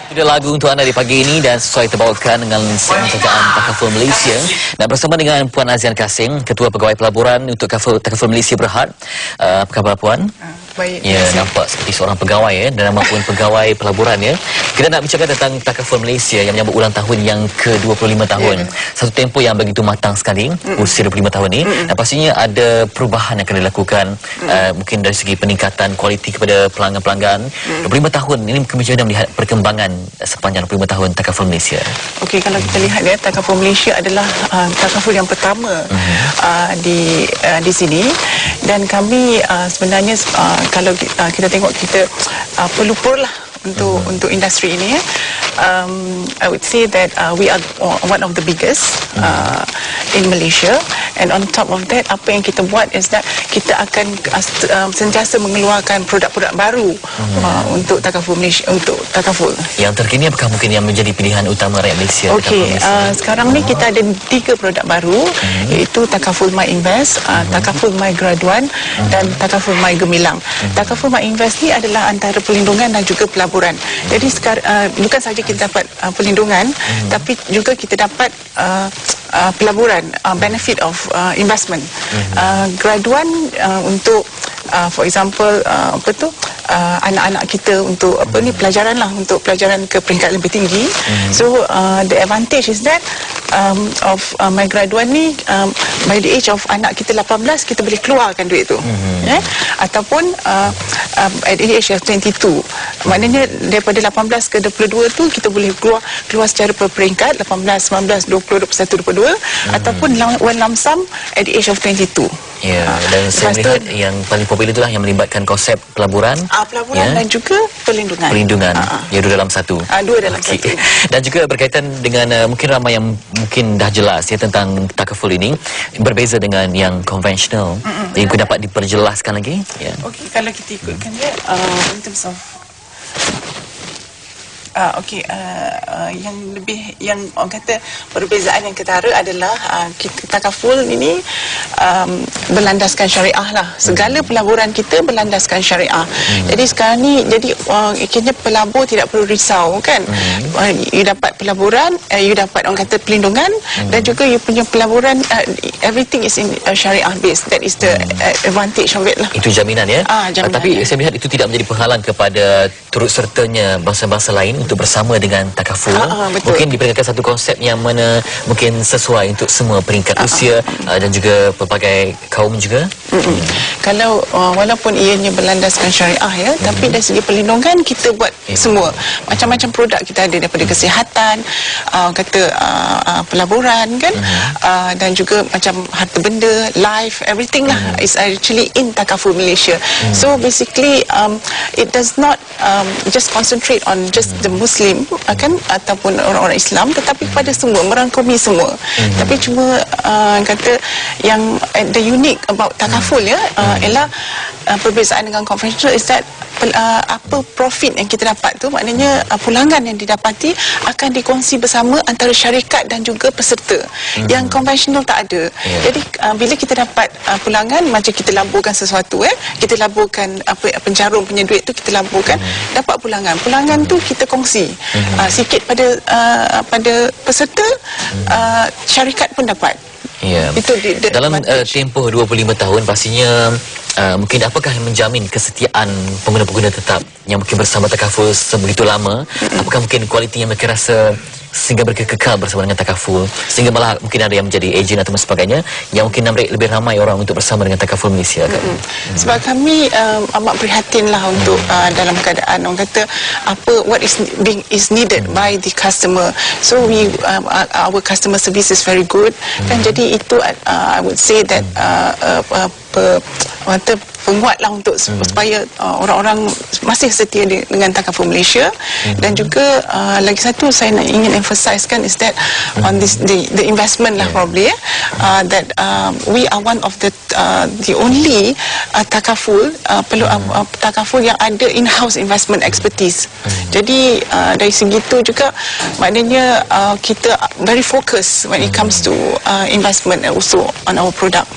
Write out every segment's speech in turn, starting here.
Ada lagu untuk anda di pagi ini dan sesuai terbawakan dengan segmen kerajaan Takaful Malaysia. Dan bersama dengan Puan Azian Kasim, Ketua Pegawai Pelaburan untuk Takaful Malaysia Berhad. Apa khabar Puan? Baik. Ya, nampak seperti seorang pegawai ya, dan nama pun pegawai pelaburan ya. Kita nak bincangkan tentang Takaful Malaysia yang menyambut ulang tahun yang ke-25 tahun. Satu tempoh yang begitu matang sekali, usia 25 tahun ini. Dan pastinya ada perubahan yang akan dilakukan, mungkin dari segi peningkatan kualiti kepada pelanggan-pelanggan. 25 tahun ini mungkin kita melihat perkembangan sepanjang 25 tahun Takaful Malaysia. Okey, kalau kita lihat ya, Takaful Malaysia adalah Takaful yang pertama di sini, dan kami sebenarnya kalau kita tengok, kita pelupur lah untuk industri ini ya. I would say that we are one of the biggest in Malaysia, and on top of that, apa yang kita buat is that kita akan sentiasa mengeluarkan produk-produk baru untuk Takaful Malaysia, untuk Takaful. Yang terkini apakah mungkin yang menjadi pilihan utama rakyat Malaysia? Okey, sekarang ni kita ada 3 produk baru, iaitu Takaful My Invest, Takaful My Graduan dan Takaful My Gemilang. Takaful My Invest ni adalah antara perlindungan dan juga pelaburan. Jadi sekarang bukan saja kita dapat perlindungan, tapi juga kita dapat pelaburan, benefit of investment. Graduan untuk for example anak-anak kita untuk pelajaran lah, untuk pelajaran ke peringkat lebih tinggi. So the advantage is that of my graduan ni, by the age of anak kita 18, kita boleh keluarkan duit tu, ataupun at the age of 22, maknanya daripada 18 ke 22 tu kita boleh keluar secara berperingkat, 18, 19, 20, 21, 22, ataupun one lump sum at the age of 22. Ya, dan saya melihat yang paling popular itulah yang melibatkan konsep pelaburan, pelaburan dan juga perlindungan. Perlindungan, ya, dua dalam satu. Dua dalam satu. Dan juga berkaitan dengan mungkin ramai yang mungkin dah jelas ya tentang Takaful ini, berbeza dengan yang konvensional. Yang dapat diperjelaskan lagi? Ya. Okey, kalau kita ikutkan dia in terms of yang orang kata perbezaan yang ketara adalah Takaful ini berlandaskan syariah lah. Segala pelaburan kita berlandaskan syariah. Jadi sekarang ni, jadi akhirnya pelabur tidak perlu risau kan. You dapat pelaburan, you dapat orang kata perlindungan, dan juga you punya pelaburan, everything is in syariah based. That is the advantage of it lah. Itu jaminan ya. Jaminan, tapi saya melihat itu tidak menjadi penghalang kepada turut sertanya bangsa-bangsa lain untuk bersama dengan Takaful. Mungkin diperkenalkan satu konsep yang mana mungkin sesuai untuk semua peringkat usia dan juga pelbagai kaum juga. Kalau walaupun ianya berlandaskan syariah ya, tapi dari segi perlindungan kita buat semua. Macam-macam produk kita ada, daripada kesihatan, kata pelaburan kan, dan juga macam harta benda, life, everything lah is actually in Takaful Malaysia. So basically it does not just concentrate on just the Muslim kan, ataupun orang-orang Islam, tetapi kepada semua, merangkumi semua. Tapi cuma kata yang the unique about Takaful ya, ialah perbezaan dengan konvensional is that apa profit yang kita dapat tu, maknanya pulangan yang didapati akan dikongsi bersama antara syarikat dan juga peserta. Yang konvensional tak ada. Jadi bila kita dapat pulangan, macam kita laburkan sesuatu kita laburkan penjarum punya duit tu, kita laburkan, dapat pulangan. Pulangan tu kita kongsi sikit pada peserta, syarikat pun dapat. Ya. Itu dalam tempoh 25 tahun pastinya mungkin apakah yang menjamin kesetiaan pengguna-pengguna tetap yang mungkin bersama Takaful sebegitu lama? Apakah mungkin kualiti yang mereka rasa sehingga mereka kekal bersama dengan Takaful, sehingga malah mungkin ada yang menjadi ejen atau sebagainya, yang mungkin menarik lebih ramai orang untuk bersama dengan Takaful Malaysia kan? Sebab kami amat prihatin lah untuk dalam keadaan orang kata what is needed by the customer. So our customer service is very good, kan. Jadi itu I would say that penguatlah untuk supaya orang-orang masih setia dengan Takaful Malaysia. Dan juga lagi satu saya ingin emphasizekan is that on this the investment lah probably that we are one of the only Takaful Takaful yang ada in-house investment expertise. Jadi dari segi itu juga maknanya kita very focus when it comes to investment also on our product.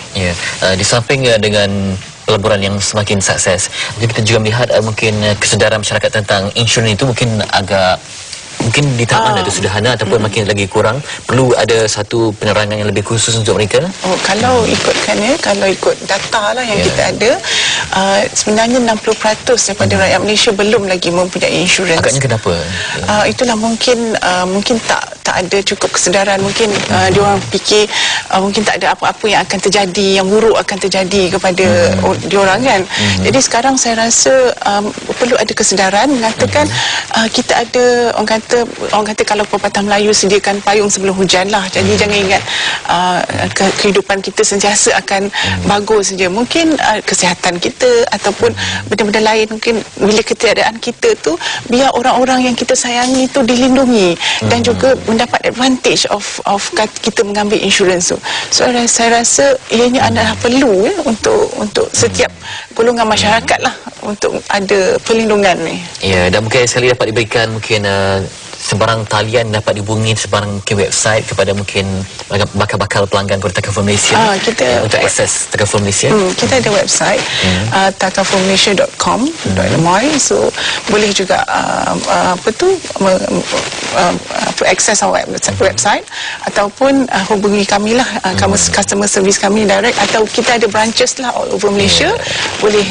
Di samping dengan pelaburan yang semakin sukses, jadi kita juga melihat mungkin kesedaran masyarakat tentang insurans itu mungkin agak mungkin di tahap mana itu sederhana ataupun makin lagi kurang, perlu ada satu penerangan yang lebih khusus untuk mereka? Kalau ikut data lah yang kita ada, sebenarnya 60% daripada rakyat Malaysia belum lagi mempunyai insurans. Agaknya kenapa? Itulah mungkin tak ada cukup kesedaran. Mungkin diorang fikir mungkin tak ada apa-apa yang akan terjadi, yang buruk akan terjadi kepada diorang kan. Jadi sekarang saya rasa perlu ada kesedaran mengatakan kita ada orang kata kalau pepatah Melayu sediakan payung sebelum hujan lah. Jadi jangan ingat kehidupan kita sentiasa akan bagus saja. Mungkin kesihatan kita ataupun benda-benda lain, mungkin bila ketiadaan kita tu, biar orang-orang yang kita sayangi tu dilindungi dan juga mendapat advantage of kita mengambil insurans tu. So saya rasa ianya adalah perlu untuk setiap golongan masyarakat lah untuk ada perlindungan ni. Ya, dan mungkin sekali dapat diberikan mungkin sebarang talian dapat dihubungi sebarang mungkin website kepada mungkin bakal-bakal pelanggan kepada Takaful Malaysia untuk akses Takaful Malaysia. Kita ada website takafulmalaysia.com.my, so boleh juga akses our website ataupun hubungi kami lah, customer service kami direct, atau kita ada branches lah all over Malaysia. Boleh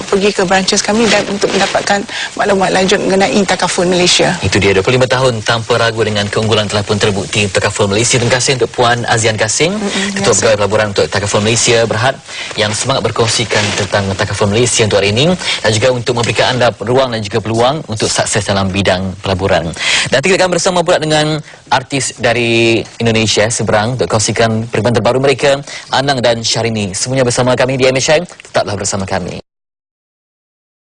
pergi ke branches kami dan untuk mendapatkan maklumat lanjut mengenai Takaful Malaysia. Itu dia 25 tahun tanpa ragu dengan keunggulan telah pun terbukti Takaful Malaysia. Terima kasih untuk Puan Azian Kasing, Ketua Pegawai Pelaburan untuk Takaful Malaysia Berhad, yang semangat berkongsikan tentang Takaful Malaysia untuk hari ini dan juga untuk memberikan anda ruang dan juga peluang untuk sukses dalam bidang pelaburan. Nanti kita akan bersama pula dengan artis dari Indonesia seberang untuk kongsikan perkembangan terbaru mereka, Anang dan Syahrini. Semuanya bersama kami di MSI. Tetaplah bersama kami.